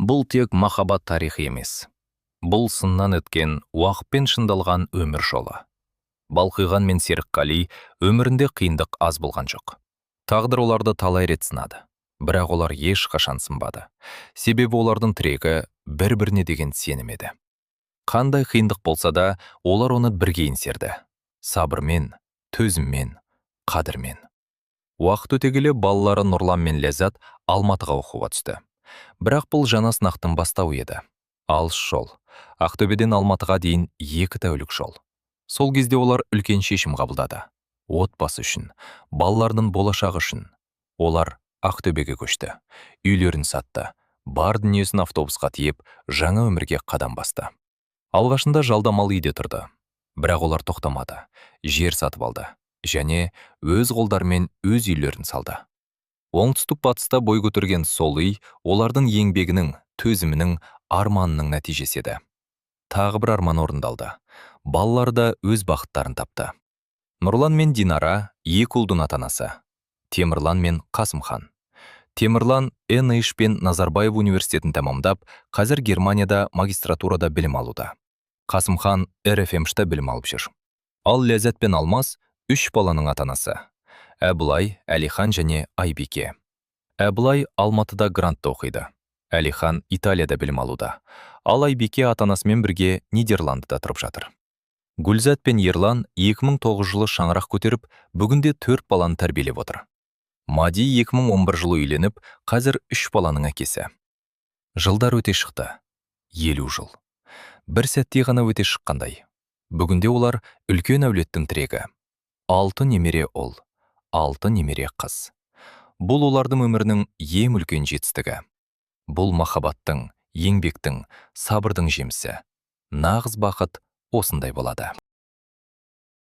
Бұл тек махаббат тарихы емес. Бұл сыннан өткен, уақытпен шындалған өмір жолы. Балқиған мен Серікқали өмірінде қиындық аз болған жоқ. Тағдыр оларды талай рет сынады, бірақ олар ешқашан сынбады. Себебі олардың тірегі бір-біріне деген сенім еді. Қандай қиындық болса да, олар оны бірге еңсерді. Сабырмен, төзіммен, қадірмен. Уақыт өте келе балалары Нұрлан мен Ләззат Алматыға оқуға түсті. Бірақ бұл жаңа сынақтың бастауы еді. Алыс жол. Ақтөбеден Алматыға дейін 2 тәулік жол. Сол кезде олар үлкен шешім қабылдады. Отбасы үшін, балалардың болашағы үшін. Олар Ақтөбеге көшті. Үйлерін сатты. Бар дүниесін автобусқа тиеп, жаңа өмірге қадам басты. Алғашында жалдамалы үйде тұрды. Бірақ олар тоқтамады. Жер сатып алды. Және өз қолдарымен өз үйлерін салды. Оңтүстік батыста бой көтерген сол үй олардың еңбегінің, төзімінің, арманының нәтижесі еді. Тағы бір арман орындалды. Балалар да өз бақыттарын тапты. Нұрлан мен Динара 2 ұлдың ата-анасы. Темірлан мен Қасымхан. Темірлан NIH пен Назарбаев университетін тәмамдап, қазір Германияда магистратурада білім алуда. Қасымхан РФМ-шта білім алып жүр. Ал Ләззат пен Алмас 3 баланың ата-анасы. Әбілай, Әлихан және Айбике. Әбілай Алматыда грантта оқиды. Әлихан Италияда білім алуда. Ал Айбике ата-анасымен бірге Нидерландыда тұрып жатыр. Гүлзат пен Ерлан 2009 жылы шаңырақ көтеріп, бүгінде 4 баланы тәрбиелеп отыр. Мади 2011 жылы үйленіп, қазір 3 баланың әкесі. Жылдар өте шықты. 50 жыл. Бір сәтте ғана өте шыққандай. Бүгінде олар үлкен әулеттің тірегі. 6 немере ұл, 6 немере қыз. Бұл олардың өмірінің ең үлкен жетістігі. Бұл махаббаттың, еңбектің, сабырдың жемісі. Нағыз бақыт осындай болады.